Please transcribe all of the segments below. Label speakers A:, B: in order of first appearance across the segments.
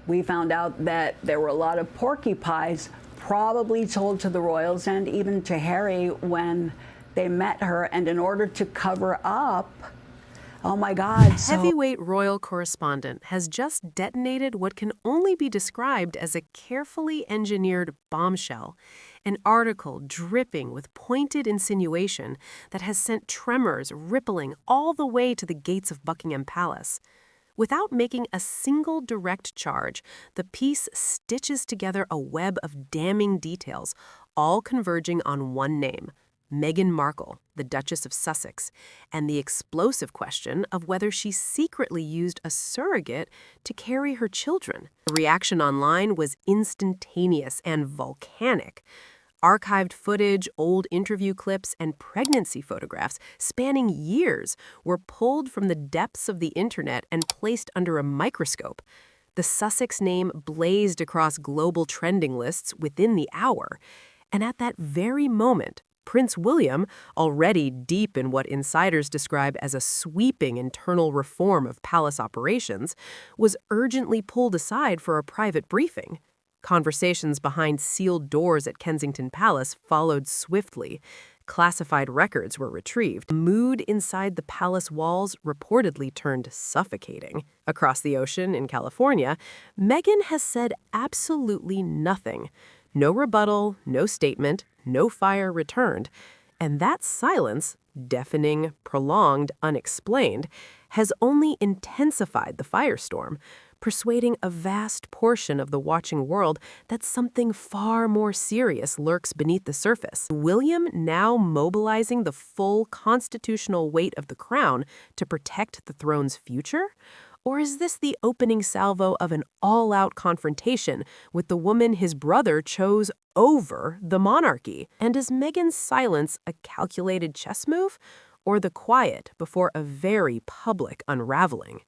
A: We found out that there were a lot of porky pies probably told to the royals and even to Harry when they met her, and in order to cover up, oh my God.
B: Heavyweight royal correspondent has just detonated what can only be described as a carefully engineered bombshell, an article dripping with pointed insinuation that has sent tremors rippling all the way to the gates of Buckingham Palace. Without making a single direct charge, the piece stitches together a web of damning details, all converging on one name: Meghan Markle, the Duchess of Sussex, and the explosive question of whether she secretly used a surrogate to carry her children. The reaction online was instantaneous and volcanic. Archived footage, old interview clips, and pregnancy photographs spanning years were pulled from the depths of the internet and placed under a microscope. The Sussex name blazed across global trending lists within the hour. And at that very moment, Prince William, already deep in what insiders describe as a sweeping internal reform of palace operations, was urgently pulled aside for a private briefing. Conversations behind sealed doors at Kensington Palace followed swiftly. Classified records were retrieved. The mood inside the palace walls reportedly turned suffocating. Across the ocean in California, Meghan has said absolutely nothing. No rebuttal, no statement, no fire returned. And that silence, deafening, prolonged, unexplained, has only intensified the firestorm, persuading a vast portion of the watching world that something far more serious lurks beneath the surface. William now mobilizing the full constitutional weight of the crown to protect the throne's future? Or is this the opening salvo of an all-out confrontation with the woman his brother chose over the monarchy? And is Meghan's silence a calculated chess move, or the quiet before a very public unraveling?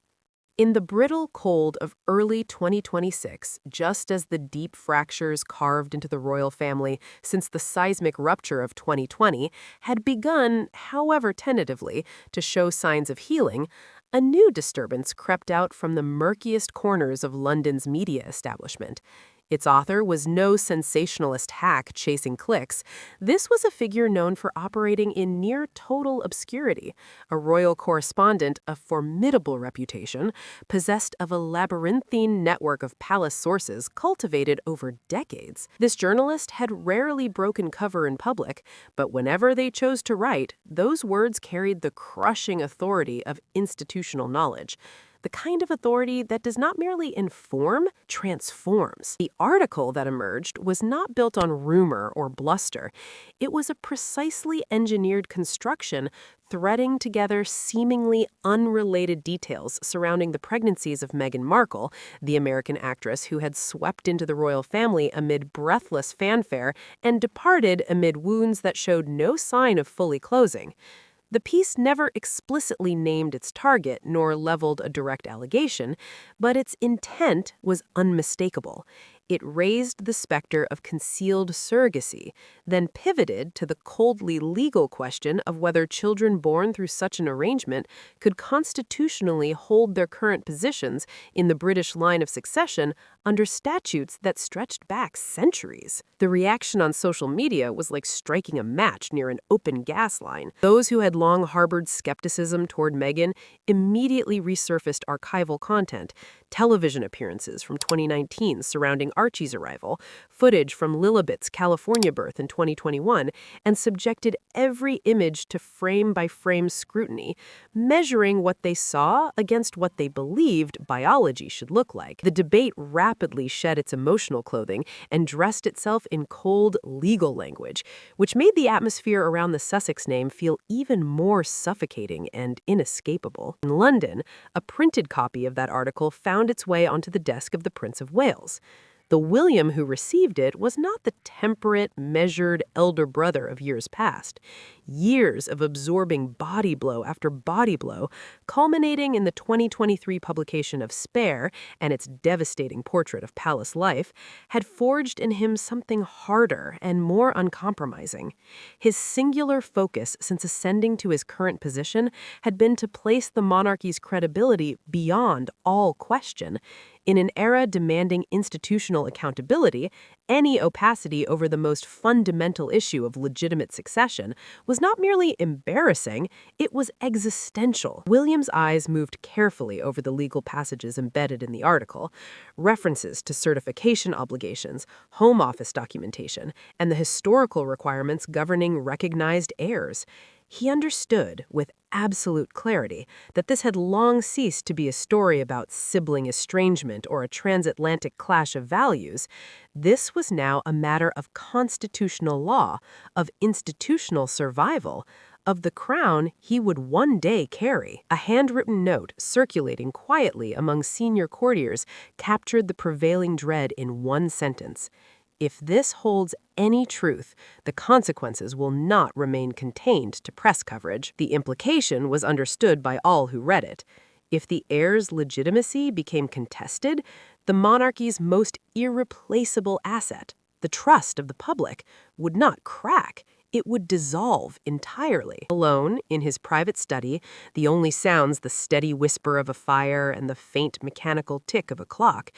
B: In the brittle cold of early 2026, just as the deep fractures carved into the royal family since the seismic rupture of 2020 had begun, however tentatively, to show signs of healing, a new disturbance crept out from the murkiest corners of London's media establishment. Its author was no sensationalist hack chasing clicks. This was a figure known for operating in near total obscurity, a royal correspondent of formidable reputation, possessed of a labyrinthine network of palace sources cultivated over decades. This journalist had rarely broken cover in public, but whenever they chose to write, those words carried the crushing authority of institutional knowledge. The kind of authority that does not merely inform, transforms. The article that emerged was not built on rumor or bluster. It was a precisely engineered construction threading together seemingly unrelated details surrounding the pregnancies of Meghan Markle, the American actress who had swept into the royal family amid breathless fanfare and departed amid wounds that showed no sign of fully closing. The piece never explicitly named its target nor leveled a direct allegation, but its intent was unmistakable. It raised the specter of concealed surrogacy, then pivoted to the coldly legal question of whether children born through such an arrangement could constitutionally hold their current positions in the British line of succession under statutes that stretched back centuries. The reaction on social media was like striking a match near an open gas line. Those who had long harbored skepticism toward Meghan immediately resurfaced archival content, television appearances from 2019 surrounding Archie's arrival, footage from Lilibet's California birth in 2021, and subjected every image to frame-by-frame scrutiny, measuring what they saw against what they believed biology should look like. The debate rapidly shed its emotional clothing and dressed itself in cold legal language, which made the atmosphere around the Sussex name feel even more suffocating and inescapable. In London, a printed copy of that article found its way onto the desk of the Prince of Wales. The William who received it was not the temperate, measured elder brother of years past. Years of absorbing body blow after body blow, culminating in the 2023 publication of Spare and its devastating portrait of palace life, had forged in him something harder and more uncompromising. His singular focus since ascending to his current position had been to place the monarchy's credibility beyond all question. In an era demanding institutional accountability, any opacity over the most fundamental issue of legitimate succession was not merely embarrassing, it was existential. William's eyes moved carefully over the legal passages embedded in the article, references to certification obligations, Home Office documentation, and the historical requirements governing recognized heirs. He understood, with absolute clarity, that this had long ceased to be a story about sibling estrangement or a transatlantic clash of values. This was now a matter of constitutional law, of institutional survival, of the crown he would one day carry. A handwritten note circulating quietly among senior courtiers captured the prevailing dread in one sentence. If this holds any truth, the consequences will not remain contained to press coverage. The implication was understood by all who read it. If the heir's legitimacy became contested, the monarchy's most irreplaceable asset, the trust of the public, would not crack. It would dissolve entirely. Alone, in his private study, the only sounds the steady whisper of a fire and the faint mechanical tick of a clock,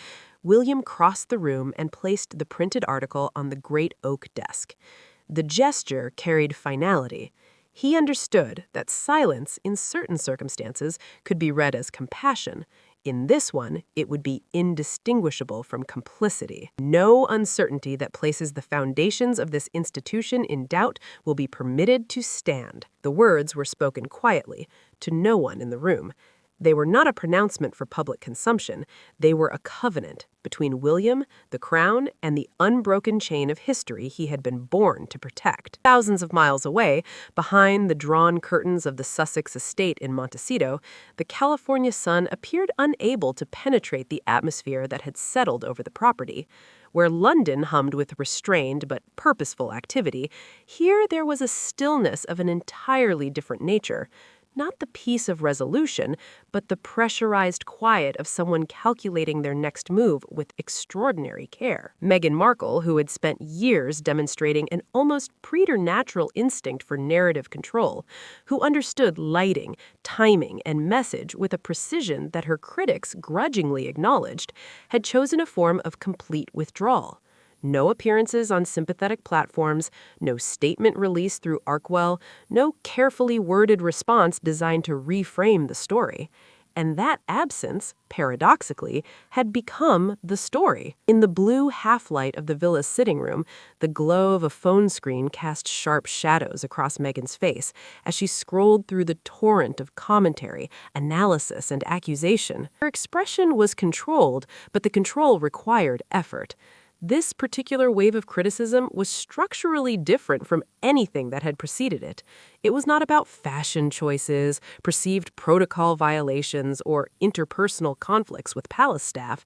B: William crossed the room and placed the printed article on the great oak desk. The gesture carried finality. He understood that silence in certain circumstances could be read as compassion. In this one, it would be indistinguishable from complicity. No uncertainty that places the foundations of this institution in doubt will be permitted to stand. The words were spoken quietly, to no one in the room. They were not a pronouncement for public consumption. They were a covenant between William, the crown, and the unbroken chain of history he had been born to protect. Thousands of miles away, behind the drawn curtains of the Sussex estate in Montecito, the California sun appeared unable to penetrate the atmosphere that had settled over the property. Where London hummed with restrained but purposeful activity, here there was a stillness of an entirely different nature. Not the peace of resolution, but the pressurized quiet of someone calculating their next move with extraordinary care. Meghan Markle, who had spent years demonstrating an almost preternatural instinct for narrative control, who understood lighting, timing, and message with a precision that her critics grudgingly acknowledged, had chosen a form of complete withdrawal. No appearances on sympathetic platforms, no statement released through Arkwell, no carefully worded response designed to reframe the story. And that absence, paradoxically, had become the story. In the blue half-light of the villa's sitting room, the glow of a phone screen cast sharp shadows across Meghan's face as she scrolled through the torrent of commentary, analysis, and accusation. Her expression was controlled, but the control required effort. This particular wave of criticism was structurally different from anything that had preceded it. It was not about fashion choices, perceived protocol violations, or interpersonal conflicts with palace staff.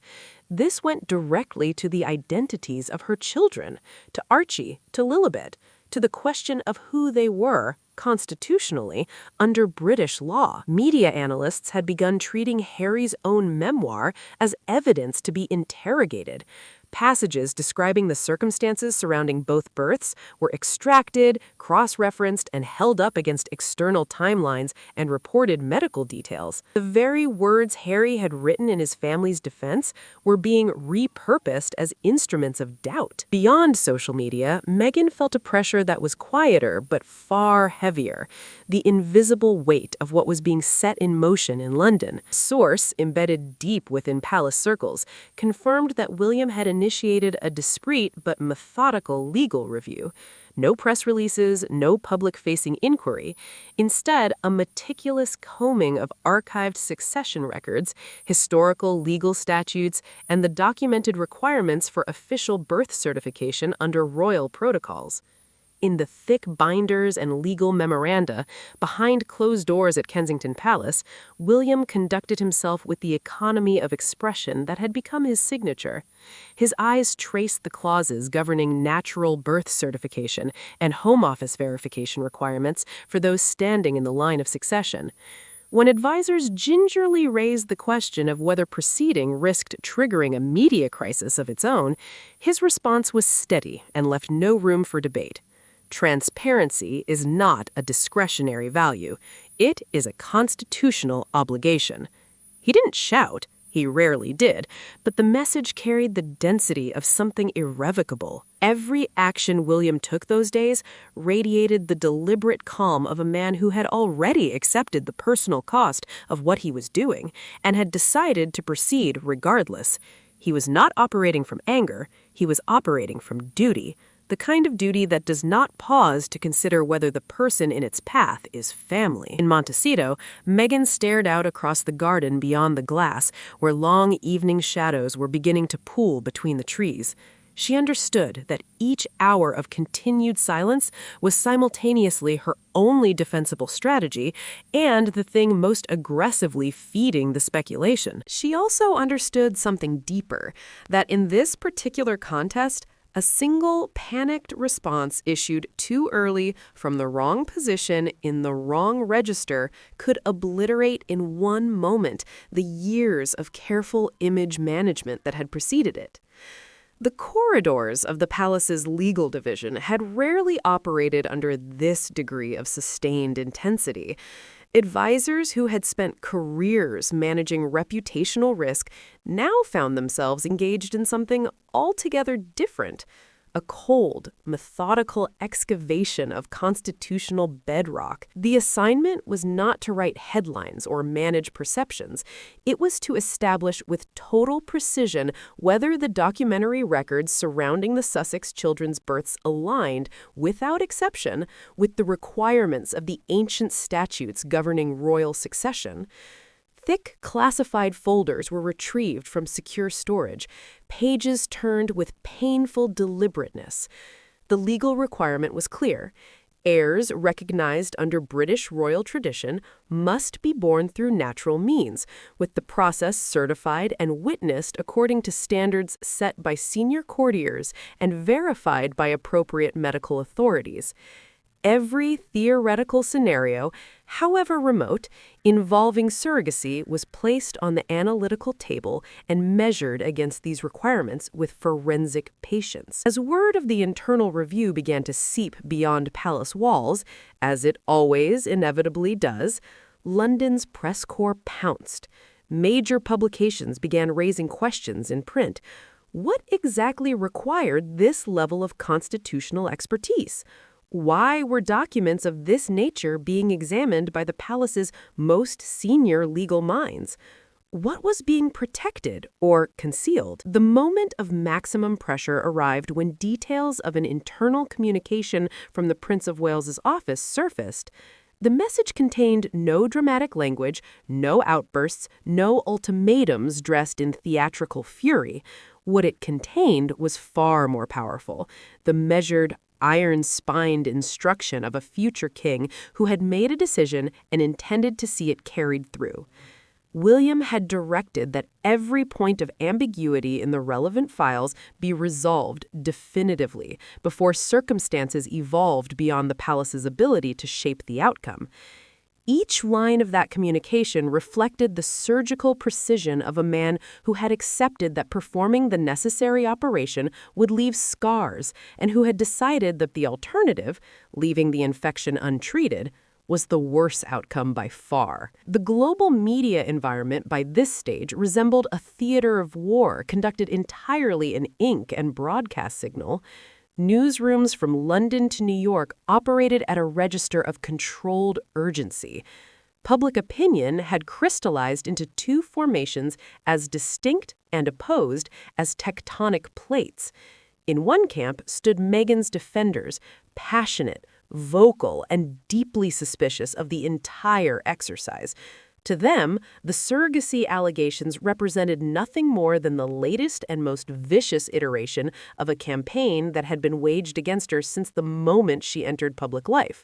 B: This went directly to the identities of her children, to Archie, to Lilibet, to the question of who they were, constitutionally, under British law. Media analysts had begun treating Harry's own memoir as evidence to be interrogated. Passages describing the circumstances surrounding both births were extracted, cross-referenced, and held up against external timelines and reported medical details. The very words Harry had written in his family's defense were being repurposed as instruments of doubt. Beyond social media, Meghan felt a pressure that was quieter but far heavier, the invisible weight of what was being set in motion in London. A source, embedded deep within palace circles, confirmed that William had initiated a discreet but methodical legal review. No press releases, no public-facing inquiry. Instead, a meticulous combing of archived succession records, historical legal statutes, and the documented requirements for official birth certification under royal protocols. In the thick binders and legal memoranda, behind closed doors at Kensington Palace, William conducted himself with the economy of expression that had become his signature. His eyes traced the clauses governing natural birth certification and Home Office verification requirements for those standing in the line of succession. When advisors gingerly raised the question of whether proceeding risked triggering a media crisis of its own, his response was steady and left no room for debate. Transparency is not a discretionary value. It is a constitutional obligation. He didn't shout. He rarely did, but the message carried the density of something irrevocable. Every action William took those days radiated the deliberate calm of a man who had already accepted the personal cost of what he was doing and had decided to proceed regardless. He was not operating from anger, he was operating from duty, the kind of duty that does not pause to consider whether the person in its path is family. In Montecito, Meghan stared out across the garden beyond the glass, where long evening shadows were beginning to pool between the trees. She understood that each hour of continued silence was simultaneously her only defensible strategy and the thing most aggressively feeding the speculation. She also understood something deeper, that in this particular contest, a single panicked response issued too early from the wrong position in the wrong register could obliterate in one moment the years of careful image management that had preceded it. The corridors of the palace's legal division had rarely operated under this degree of sustained intensity. Advisors who had spent careers managing reputational risk now found themselves engaged in something altogether different. A cold, methodical excavation of constitutional bedrock. The assignment was not to write headlines or manage perceptions. It was to establish with total precision whether the documentary records surrounding the Sussex children's births aligned, without exception, with the requirements of the ancient statutes governing royal succession. Thick, classified folders were retrieved from secure storage, pages turned with painful deliberateness. The legal requirement was clear. Heirs recognized under British royal tradition must be born through natural means, with the process certified and witnessed according to standards set by senior courtiers and verified by appropriate medical authorities. Every theoretical scenario, however remote, involving surrogacy was placed on the analytical table and measured against these requirements with forensic patience. As word of the internal review began to seep beyond palace walls, as it always inevitably does, London's press corps pounced. Major publications began raising questions in print. What exactly required this level of constitutional expertise? Why were documents of this nature being examined by the palace's most senior legal minds? What was being protected or concealed? The moment of maximum pressure arrived when details of an internal communication from the Prince of Wales's office surfaced. The message contained no dramatic language, no outbursts, no ultimatums dressed in theatrical fury. What it contained was far more powerful. The measured, iron-spined instruction of a future king who had made a decision and intended to see it carried through. William had directed that every point of ambiguity in the relevant files be resolved definitively before circumstances evolved beyond the palace's ability to shape the outcome. Each line of that communication reflected the surgical precision of a man who had accepted that performing the necessary operation would leave scars and who had decided that the alternative, leaving the infection untreated, was the worse outcome by far. The global media environment by this stage resembled a theater of war conducted entirely in ink and broadcast signal. Newsrooms from London to New York operated at a register of controlled urgency. Public opinion had crystallized into two formations as distinct and opposed as tectonic plates. In one camp stood Meghan's defenders, passionate, vocal, and deeply suspicious of the entire exercise. To them, the surrogacy allegations represented nothing more than the latest and most vicious iteration of a campaign that had been waged against her since the moment she entered public life.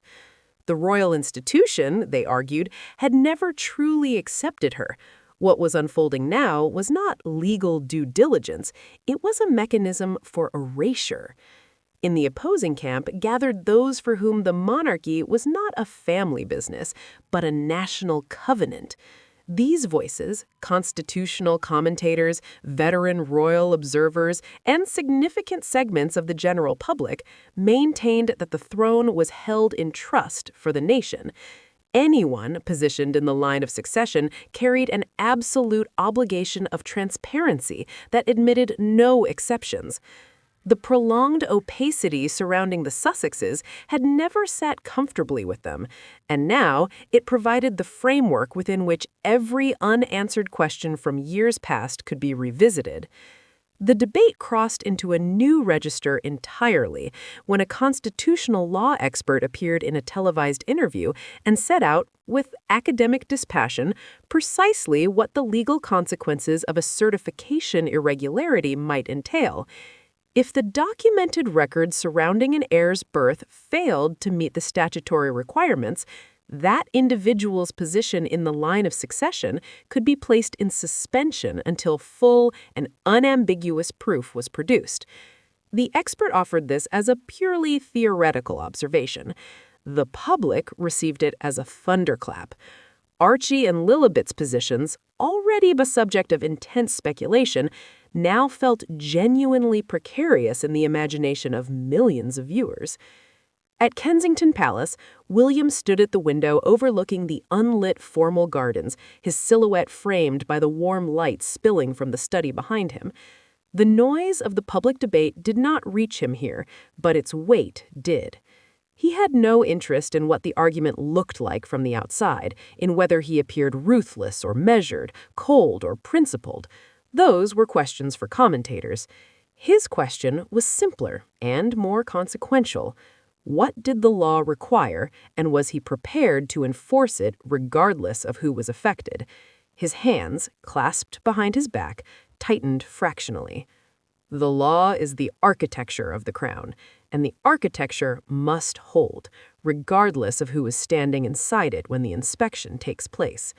B: The royal institution, they argued, had never truly accepted her. What was unfolding now was not legal due diligence, it was a mechanism for erasure. In the opposing camp gathered those for whom the monarchy was not a family business, but a national covenant. These voices, constitutional commentators, veteran royal observers, and significant segments of the general public, maintained that the throne was held in trust for the nation. Anyone positioned in the line of succession carried an absolute obligation of transparency that admitted no exceptions. The prolonged opacity surrounding the Sussexes had never sat comfortably with them, and now it provided the framework within which every unanswered question from years past could be revisited. The debate crossed into a new register entirely when a constitutional law expert appeared in a televised interview and set out, with academic dispassion, precisely what the legal consequences of a certification irregularity might entail. If the documented record surrounding an heir's birth failed to meet the statutory requirements, that individual's position in the line of succession could be placed in suspension until full and unambiguous proof was produced. The expert offered this as a purely theoretical observation. The public received it as a thunderclap. Archie and Lilibet's positions, already the subject of intense speculation, now felt genuinely precarious in the imagination of millions of viewers. At Kensington Palace, William stood at the window overlooking the unlit formal gardens, his silhouette framed by the warm light spilling from the study behind him. The noise of the public debate did not reach him here, but its weight did. He had no interest in what the argument looked like from the outside, in whether he appeared ruthless or measured, cold or principled. Those were questions for commentators. His question was simpler and more consequential. What did the law require, and was he prepared to enforce it regardless of who was affected? His hands, clasped behind his back, tightened fractionally. The law is the architecture of the crown, and the architecture must hold, regardless of who is standing inside it when the inspection takes place.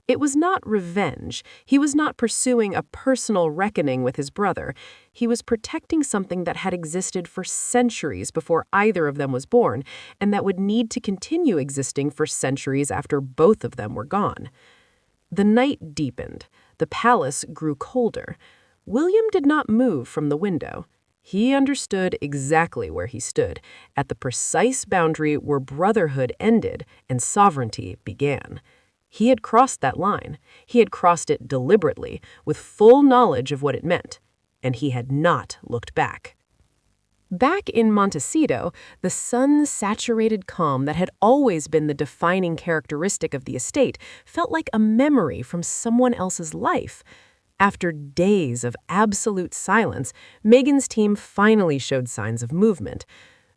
B: It was not revenge. He was not pursuing a personal reckoning with his brother. He was protecting something that had existed for centuries before either of them was born, and that would need to continue existing for centuries after both of them were gone. The night deepened. The palace grew colder. William did not move from the window. He understood exactly where he stood, at the precise boundary where brotherhood ended and sovereignty began. He had crossed that line. He had crossed it deliberately, with full knowledge of what it meant, and he had not looked back. Back in Montecito, the sun-saturated calm that had always been the defining characteristic of the estate felt like a memory from someone else's life. After days of absolute silence, Meghan's team finally showed signs of movement.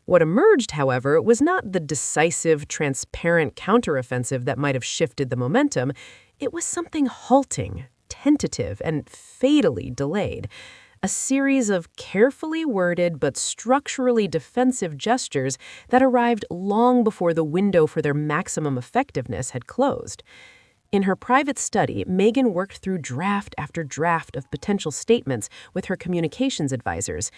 B: What emerged, however, was not the decisive, transparent counteroffensive that might have shifted the momentum. It was something halting, tentative, and fatally delayed. A series of carefully worded but structurally defensive gestures that arrived long before the window for their maximum effectiveness had closed. In her private study, Meghan worked through draft after draft of potential statements with her communications advisors.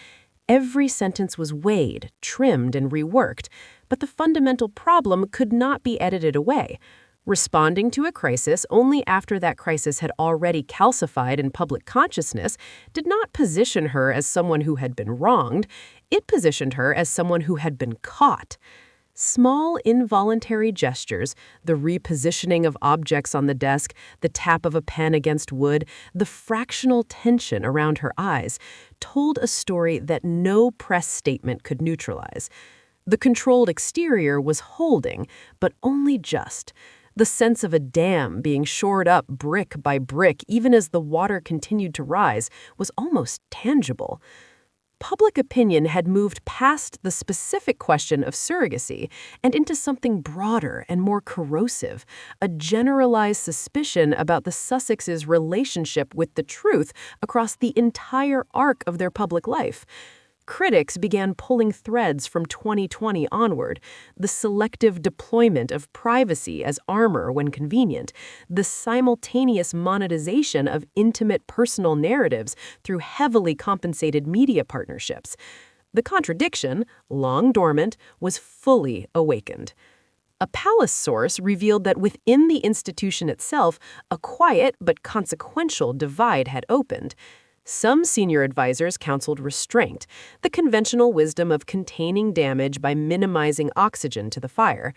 B: Every sentence was weighed, trimmed, and reworked, but the fundamental problem could not be edited away. Responding to a crisis only after that crisis had already calcified in public consciousness did not position her as someone who had been wronged. It positioned her as someone who had been caught. Small, involuntary gestures, the repositioning of objects on the desk, the tap of a pen against wood, the fractional tension around her eyes, told a story that no press statement could neutralize. The controlled exterior was holding, but only just. The sense of a dam being shored up brick by brick, even as the water continued to rise, was almost tangible. Public opinion had moved past the specific question of surrogacy and into something broader and more corrosive, a generalized suspicion about the Sussexes' relationship with the truth across the entire arc of their public life. Critics began pulling threads from 2020 onward: the selective deployment of privacy as armor when convenient, the simultaneous monetization of intimate personal narratives through heavily compensated media partnerships. The contradiction, long dormant, was fully awakened. A palace source revealed that within the institution itself, a quiet but consequential divide had opened. Some senior advisors counseled restraint, the conventional wisdom of containing damage by minimizing oxygen to the fire.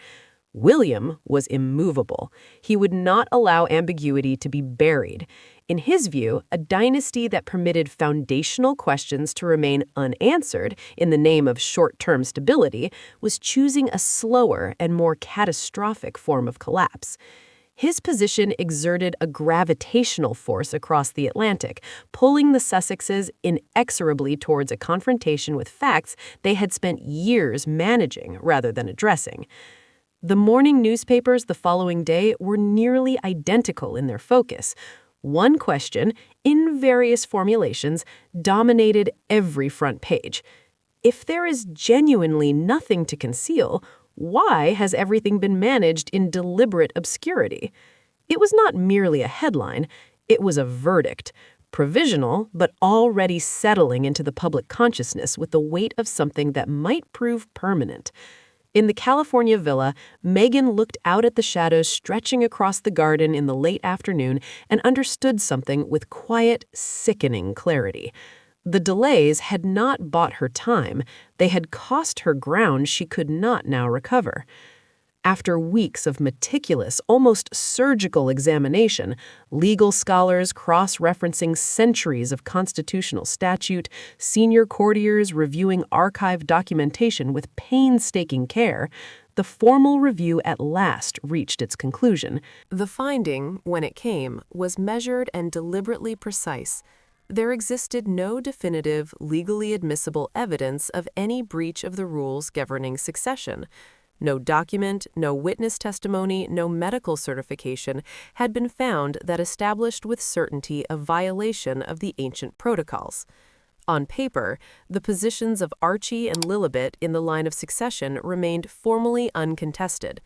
B: William was immovable. He would not allow ambiguity to be buried. In his view, a dynasty that permitted foundational questions to remain unanswered in the name of short-term stability was choosing a slower and more catastrophic form of collapse. His position exerted a gravitational force across the Atlantic, pulling the Sussexes inexorably towards a confrontation with facts they had spent years managing rather than addressing. The morning newspapers the following day were nearly identical in their focus. One question, in various formulations, dominated every front page. If there is genuinely nothing to conceal, why has everything been managed in deliberate obscurity? It was not merely a headline, it was a verdict. Provisional, but already settling into the public consciousness with the weight of something that might prove permanent. In the California villa, Meghan looked out at the shadows stretching across the garden in the late afternoon and understood something with quiet, sickening clarity. The delays had not bought her time. They had cost her ground she could not now recover. After weeks of meticulous, almost surgical examination, legal scholars cross-referencing centuries of constitutional statute, senior courtiers reviewing archived documentation with painstaking care, the formal review at last reached its conclusion. The finding, when it came, was measured and deliberately precise. There existed no definitive, legally admissible evidence of any breach of the rules governing succession. No document, no witness testimony, no medical certification had been found that established with certainty a violation of the ancient protocols. On paper, the positions of Archie and Lilibet in the line of succession remained formally uncontested.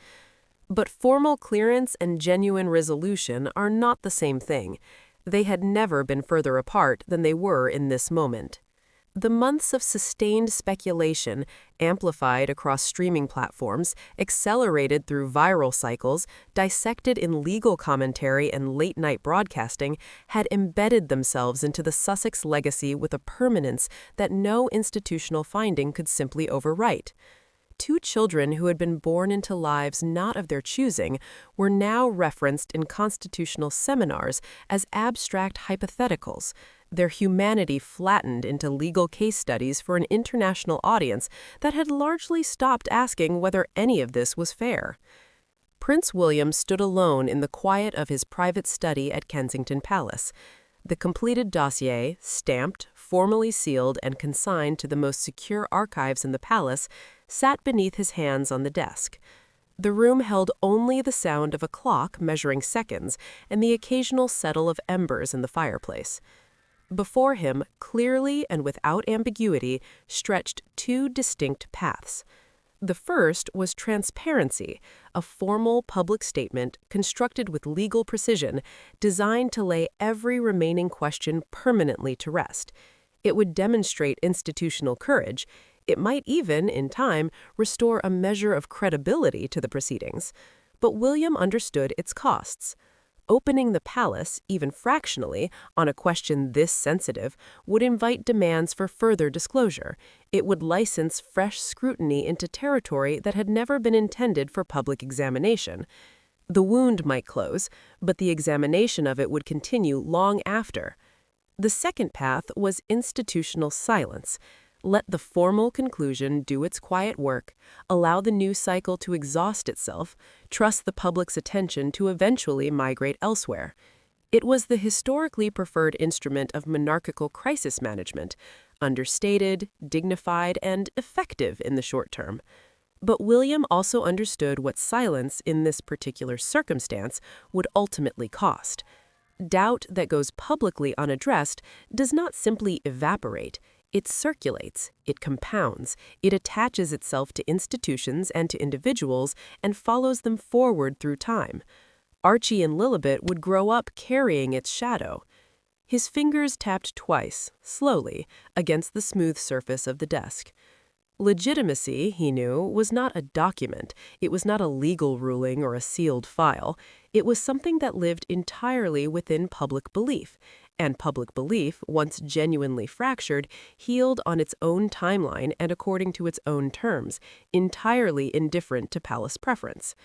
B: But formal clearance and genuine resolution are not the same thing. They had never been further apart than they were in this moment. The months of sustained speculation, amplified across streaming platforms, accelerated through viral cycles, dissected in legal commentary and late-night broadcasting, had embedded themselves into the Sussex legacy with a permanence that no institutional finding could simply overwrite. Two children who had been born into lives not of their choosing were now referenced in constitutional seminars as abstract hypotheticals, their humanity flattened into legal case studies for an international audience that had largely stopped asking whether any of this was fair. Prince William stood alone in the quiet of his private study at Kensington Palace. The completed dossier, stamped, formally sealed, and consigned to the most secure archives in the palace, sat beneath his hands on the desk. The room held only the sound of a clock measuring seconds and the occasional settle of embers in the fireplace. Before him, clearly and without ambiguity, stretched two distinct paths. The first was transparency, a formal public statement constructed with legal precision, designed to lay every remaining question permanently to rest. It would demonstrate institutional courage. It might even, in time, restore a measure of credibility to the proceedings. But William understood its costs. Opening the palace, even fractionally, on a question this sensitive, would invite demands for further disclosure. It would license fresh scrutiny into territory that had never been intended for public examination. The wound might close, but the examination of it would continue long after. The second path was institutional silence. Let the formal conclusion do its quiet work, allow the news cycle to exhaust itself, trust the public's attention to eventually migrate elsewhere. It was the historically preferred instrument of monarchical crisis management, understated, dignified, and effective in the short term. But William also understood what silence in this particular circumstance would ultimately cost. Doubt that goes publicly unaddressed does not simply evaporate. It circulates, it compounds, it attaches itself to institutions and to individuals and follows them forward through time. Archie and Lilibet would grow up carrying its shadow. His fingers tapped twice, slowly, against the smooth surface of the desk. Legitimacy, he knew, was not a document. It was not a legal ruling or a sealed file. It was something that lived entirely within public belief, And public belief, once genuinely fractured, healed on its own timeline and according to its own terms, entirely indifferent to palace preference.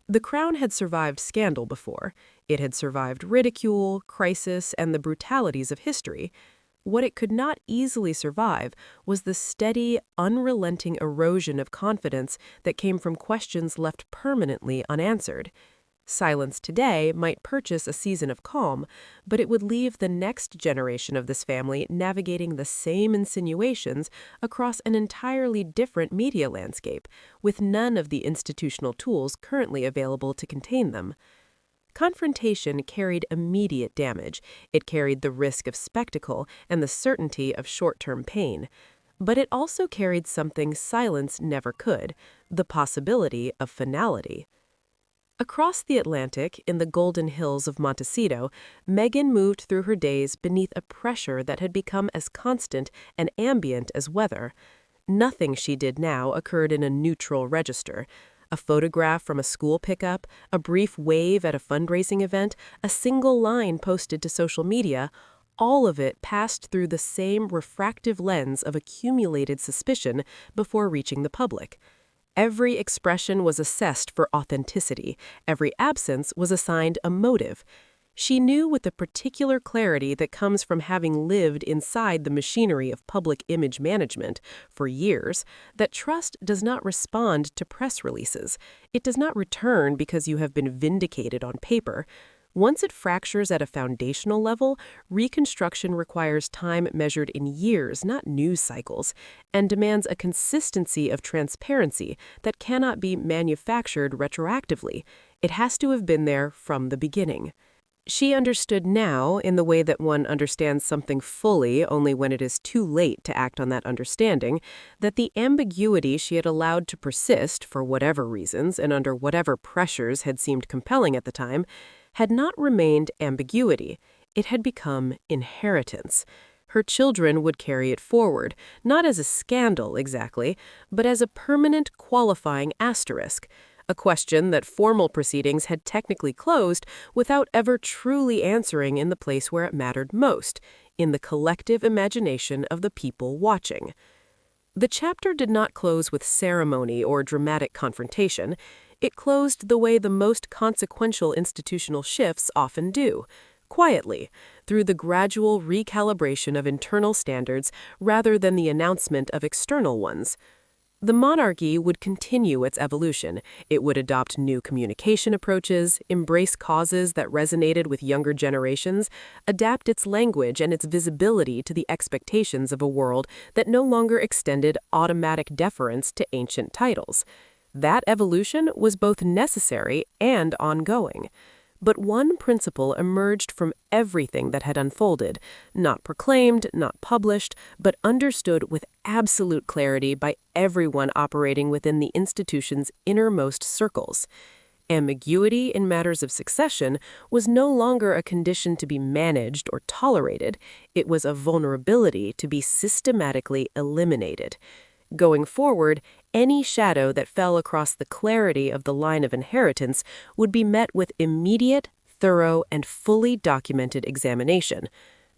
B: The crown had survived scandal before. It had survived ridicule, crisis, and the brutalities of history. What it could not easily survive was the steady, unrelenting erosion of confidence that came from questions left permanently unanswered. Silence today might purchase a season of calm, but it would leave the next generation of this family navigating the same insinuations across an entirely different media landscape, with none of the institutional tools currently available to contain them. Confrontation carried immediate damage. It carried the risk of spectacle and the certainty of short-term pain. But it also carried something silence never could, the possibility of finality. Across the Atlantic, in the golden hills of Montecito, Meghan moved through her days beneath a pressure that had become as constant and ambient as weather. Nothing she did now occurred in a neutral register. A photograph from a school pickup, a brief wave at a fundraising event, a single line posted to social media, all of it passed through the same refractive lens of accumulated suspicion before reaching the public. Every expression was assessed for authenticity. Every absence was assigned a motive. She knew with the particular clarity that comes from having lived inside the machinery of public image management for years that trust does not respond to press releases. It does not return because you have been vindicated on paper. Once it fractures at a foundational level, reconstruction requires time measured in years, not news cycles, and demands a consistency of transparency that cannot be manufactured retroactively. It has to have been there from the beginning. She understood now, in the way that one understands something fully only when it is too late to act on that understanding, that the ambiguity she had allowed to persist for whatever reasons and under whatever pressures had seemed compelling at the time, had not remained ambiguity. It had become inheritance. Her children would carry it forward, not as a scandal exactly, but as a permanent qualifying asterisk, a question that formal proceedings had technically closed without ever truly answering in the place where it mattered most, in the collective imagination of the people watching. The chapter did not close with ceremony or dramatic confrontation. It closed the way the most consequential institutional shifts often do, quietly, through the gradual recalibration of internal standards rather than the announcement of external ones. The monarchy would continue its evolution. It would adopt new communication approaches, embrace causes that resonated with younger generations, adapt its language and its visibility to the expectations of a world that no longer extended automatic deference to ancient titles. That evolution was both necessary and ongoing. But one principle emerged from everything that had unfolded, not proclaimed, not published, but understood with absolute clarity by everyone operating within the institution's innermost circles. Ambiguity in matters of succession was no longer a condition to be managed or tolerated. It was a vulnerability to be systematically eliminated. Going forward, any shadow that fell across the clarity of the line of inheritance would be met with immediate, thorough, and fully documented examination,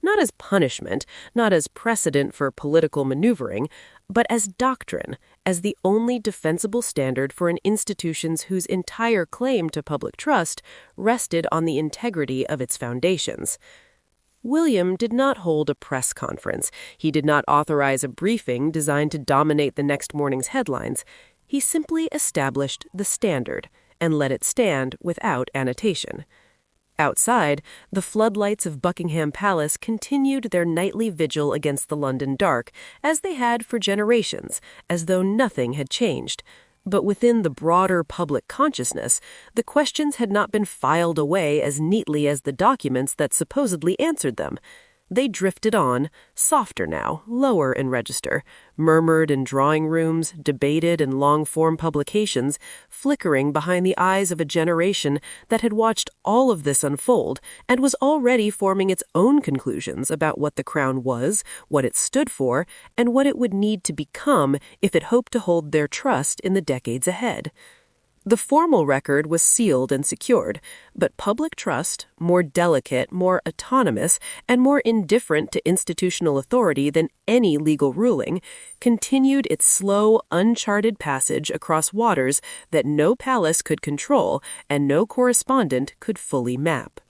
B: not as punishment, not as precedent for political maneuvering, but as doctrine, as the only defensible standard for an institution whose entire claim to public trust rested on the integrity of its foundations. William did not hold a press conference. He did not authorize a briefing designed to dominate the next morning's headlines. He simply established the standard and let it stand without annotation. Outside, the floodlights of Buckingham Palace continued their nightly vigil against the London dark, as they had for generations, as though nothing had changed. But within the broader public consciousness, the questions had not been filed away as neatly as the documents that supposedly answered them. They drifted on, softer now, lower in register, murmured in drawing rooms, debated in long-form publications, flickering behind the eyes of a generation that had watched all of this unfold and was already forming its own conclusions about what the crown was, what it stood for, and what it would need to become if it hoped to hold their trust in the decades ahead. The formal record was sealed and secured, but public trust, more delicate, more autonomous, and more indifferent to institutional authority than any legal ruling, continued its slow, uncharted passage across waters that no palace could control and no correspondent could fully map.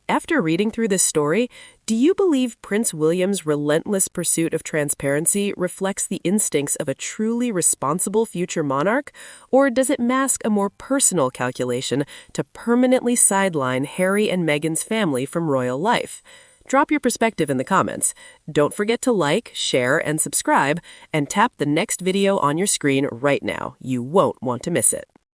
B: After reading through this story, do you believe Prince William's relentless pursuit of transparency reflects the instincts of a truly responsible future monarch, or does it mask a more personal calculation to permanently sideline Harry and Meghan's family from royal life? Drop your perspective in the comments. Don't forget to like, share, and subscribe, and tap the next video on your screen right now. You won't want to miss it.